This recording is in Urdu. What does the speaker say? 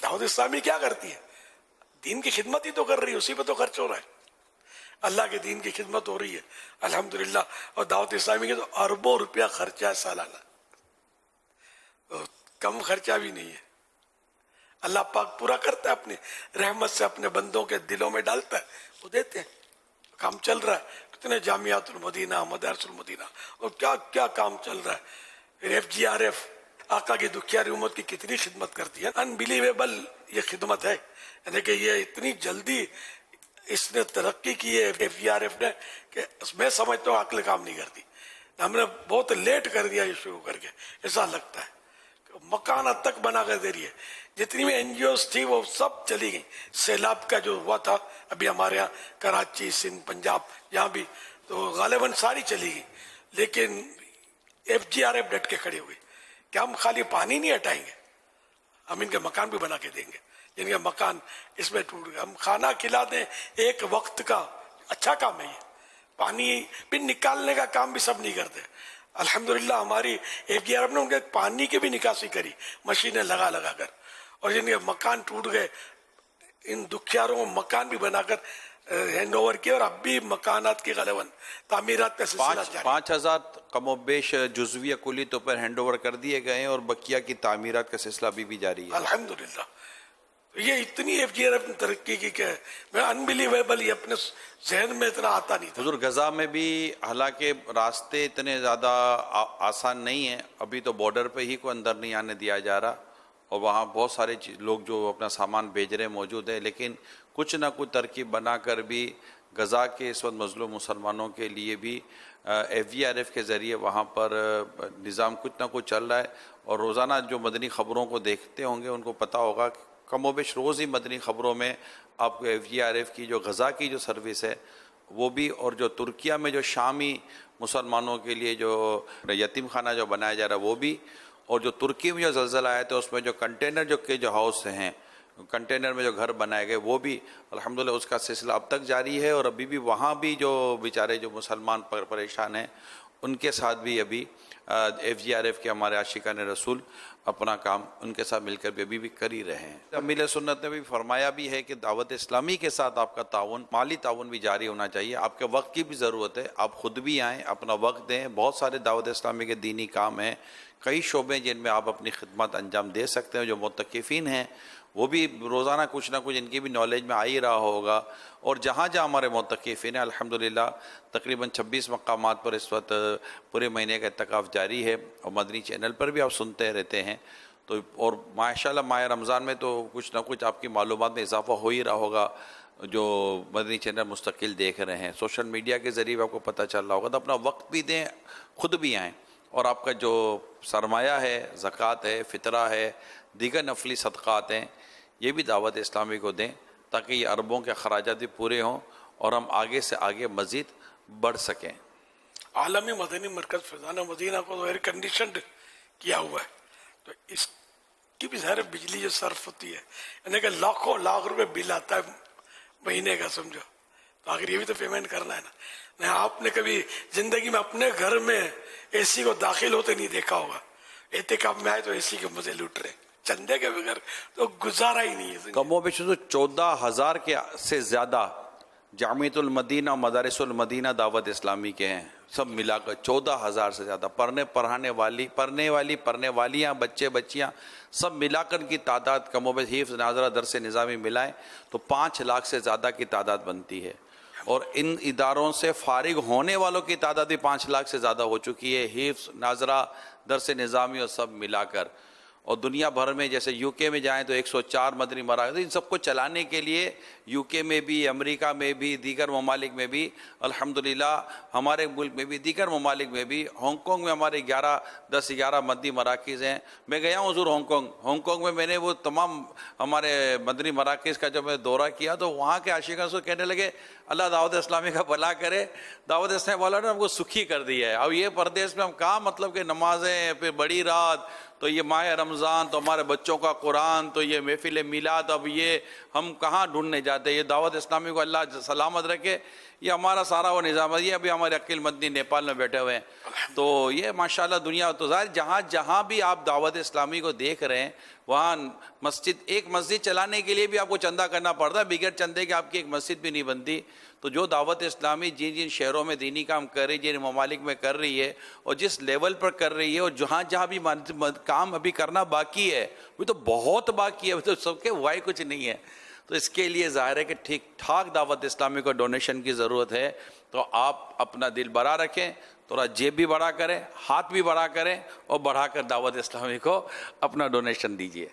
دعوت اسلامی کیا کرتی ہے؟ دین کی خدمت ہی تو کر رہی ہے، اسی پہ تو خرچ ہو رہا ہے، اللہ کے دین کی خدمت ہو رہی ہے الحمدللہ. اور دعوت اسلامی کے تو اربوں روپیہ خرچہ ہے سالانہ، کم خرچہ بھی نہیں ہے. اللہ پاک پورا کرتا ہے، اپنی رحمت سے اپنے بندوں کے دلوں میں ڈالتا ہے، وہ دیتے ہیں. کام چل رہا ہے، کتنے جامعات المدینہ، مدارس المدینہ، اور کیا کیا کام چل رہا ہے. FGRF آقا کی دکھیاری امت کی کتنی خدمت کرتی ہے، انبلیویبل یہ خدمت ہے. یعنی کہ یہ اتنی جلدی اس نے ترقی کی ہے FGRF نے کہ میں سمجھتا ہوں عقل کام نہیں کرتی. ہم نے بہت لیٹ کر دیا یہ شروع کر کے، ایسا لگتا ہے. مکانات تک بنا کر دے رہی ہے. جتنی بھی NGOs تھی وہ سب چلی گئی. سیلاب کا جو ہوا تھا ابھی ہمارے یہاں کراچی، سندھ، پنجاب، یہاں بھی تو غالباً ساری چلی گئی. لیکن FGRF ڈٹ کے کھڑی ہوئی کہ ہم خالی پانی نہیں ہٹائیں گے، ہم ان کے مکان بھی بنا کے دیں گے. جن کے مکان اس میں ٹوٹ گئے، ہم کھانا کھلا دیں ایک وقت کا، اچھا کام ہے یہ. پانی بھی نکالنے کا کام بھی سب نہیں کرتے. الحمدللہ ہماری FGRF نے ان کے پانی کی بھی نکاسی کری مشینیں لگا لگا کر. اور جن کے مکان ٹوٹ گئے ان دکھیاروں کو مکان بھی بنا کر ہینڈ اوور کیا. اور اب بھی مکانات کی غالباً تعمیرات کا سلسلہ جاری ہے. 5,000 کم و بیش جزوی کلی طور پر ہینڈ اوور کر دیے گئے ہیں اور بقیہ کی تعمیرات کا سلسلہ ابھی بھی جاری ہے. الحمدللہ یہ اتنی FGRF نے ترقی کی کہ میں انبلیویبل یہ اپنے ذہن میں اتنا آتا نہیں تھا. حضور غزہ میں بھی حالانکہ راستے اتنے زیادہ آسان نہیں ہیں، ابھی تو بارڈر پہ ہی کوئی اندر نہیں آنے دیا جا رہا، اور وہاں بہت سارے لوگ جو اپنا سامان بھیج رہے موجود ہیں. لیکن کچھ نہ کچھ ترکیب بنا کر بھی غزہ کے اس وقت مظلوم مسلمانوں کے لیے بھی FGRF کے ذریعے وہاں پر نظام کچھ نہ کچھ چل رہا ہے. اور روزانہ جو مدنی خبروں کو دیکھتے ہوں گے ان کو پتہ ہوگا کہ کم و بیش روز ہی مدنی خبروں میں آپ کو FGRF کی جو غزہ کی جو سروس ہے وہ بھی، اور جو ترکیہ میں جو شامی مسلمانوں کے لیے جو یتیم خانہ جو بنایا جا رہا ہے وہ بھی، اور جو ترکی میں جو زلزلہ آیا تھا اس میں جو کنٹینر جو ہاؤس ہیں، کنٹینر میں جو گھر بنائے گئے وہ بھی الحمدللہ اس کا سلسلہ اب تک جاری ہے. اور ابھی بھی وہاں بھی جو بیچارے جو مسلمان پریشان ہیں ان کے ساتھ بھی ابھی FGRF کے ہمارے عاشقان رسول اپنا کام ان کے ساتھ مل کر بھی ابھی بھی کر ہی رہے ہیں. امیر سنت نے بھی فرمایا بھی ہے کہ دعوت اسلامی کے ساتھ آپ کا تعاون، مالی تعاون بھی جاری ہونا چاہیے. آپ کے وقت کی بھی ضرورت ہے، آپ خود بھی آئیں، اپنا وقت دیں. بہت سارے دعوت اسلامی کے دینی کام ہیں، کئی شعبے جن میں آپ اپنی خدمت انجام دے سکتے ہیں. جو معتکفین ہیں وہ بھی روزانہ کچھ نہ کچھ ان کی بھی نالج میں آ ہی رہا ہوگا. اور جہاں جہاں ہمارے معتکفین ہیں الحمدللہ تقریباً 26 مقامات پر اس وقت پورے مہینے کا اعتکاف جاری ہے، اور مدنی چینل پر بھی آپ سنتے رہتے ہیں. تو اور ماشاءاللہ ماہ رمضان میں تو کچھ نہ کچھ آپ کی معلومات میں اضافہ ہو ہی رہا ہوگا جو مدنی چینل مستقل دیکھ رہے ہیں. سوشل میڈیا کے ذریعے آپ کو پتہ چل رہا ہوگا. تو اپنا وقت بھی دیں، خود بھی آئیں، اور آپ کا جو سرمایہ ہے، زکوٰۃ ہے، فطرہ ہے، دیگر نفلی صدقات ہیں، یہ بھی دعوت اسلامی کو دیں تاکہ یہ اربوں کے اخراجات بھی پورے ہوں اور ہم آگے سے آگے مزید بڑھ سکیں. عالمی مدنی مرکز فیضان مدینہ کو تو ایئر کنڈیشنڈ کیا ہوا ہے، تو اس کی بھی ظاہر بجلی جو صرف ہوتی ہے، یعنی کہ لاکھوں لاکھ روپے بل آتا ہے مہینے کا، سمجھو. تو آخر یہ بھی تو پیمنٹ کرنا ہے نا. نہیں آپ نے کبھی زندگی میں اپنے گھر میں AC کو داخل ہوتے نہیں دیکھا ہوگا. اعتکاف میں آئے تو AC کے مزے لوٹ رہے، چندے کے بغیر تو گزارا ہی نہیں ہے. کم و بیش 14,000 کے سے زیادہ جامعۃ المدینہ، مدارس المدینہ دعوت اسلامی کے ہیں، سب ملا کر 14,000 سے زیادہ. پڑھنے والیاں، بچے بچیاں سب ملا کر کی تعداد کم و بیش حفظ، ناظرہ، درس نظامی ملائیں تو 5 لاکھ سے زیادہ کی تعداد بنتی ہے. اور ان اداروں سے فارغ ہونے والوں کی تعداد بھی 5 لاکھ سے زیادہ ہو چکی ہے، حفظ، ناظرہ، درس نظامی اور سب ملا کر. اور دنیا بھر میں جیسے UK میں جائیں تو 104 مدنی مراکز. ان سب کو چلانے کے لیے UK میں بھی، امریکہ میں بھی، دیگر ممالک میں بھی الحمدللہ، ہمارے ملک میں بھی، دیگر ممالک میں بھی، ہانگ کانگ میں ہمارے 10-11 مدنی مراکز ہیں. میں گیا ہوں حضور ہانگ کانگ میں. میں نے وہ تمام ہمارے مدنی مراکز کا جب میں دورہ کیا تو وہاں کے عاشقان سے کہنے لگے اللہ دعوت اسلامی کا بھلا کرے، دعوت اسلامی والا نے ہم کو سکھی کر دیا ہے. اب یہ پردیس میں ہم کہاں، مطلب کہ نمازیں، پھر بڑی رات، تو یہ ماہ رمضان، تو ہمارے بچوں کا قرآن، تو یہ محفل میلاد، اب یہ ہم کہاں ڈھونڈنے جاتے. یہ دعوت اسلامی کو اللہ سلامت رکھے، یہ ہمارا سارا وہ نظام ہے. یہ ابھی ہمارے عقیل مدنی نیپال میں بیٹھے ہوئے ہیں. تو یہ ماشاءاللہ دنیا تو ظاہر جہاں جہاں بھی آپ دعوت اسلامی کو دیکھ رہے ہیں وہاں مسجد، ایک مسجد چلانے کے لیے بھی آپ کو چندہ کرنا پڑتا ہے، بغیر چندے کے آپ کی ایک مسجد بھی نہیں بنتی. تو جو دعوت اسلامی جن جن شہروں میں دینی کام کر رہی ہے، جن ممالک میں کر رہی ہے، اور جس لیول پر کر رہی ہے، اور جہاں جہاں بھی کام ابھی کرنا باقی ہے، وہ تو بہت باقی ہے، تو سب کے وائے کچھ نہیں ہے. تو اس کے لیے ظاہر ہے کہ ٹھیک ٹھاک دعوت اسلامی کو ڈونیشن کی ضرورت ہے. تو آپ اپنا دل بڑا رکھیں، تھوڑا جیب بھی بڑا کریں، ہاتھ بھی بڑا کریں، اور بڑھا کر دعوت اسلامی کو اپنا ڈونیشن دیجیے.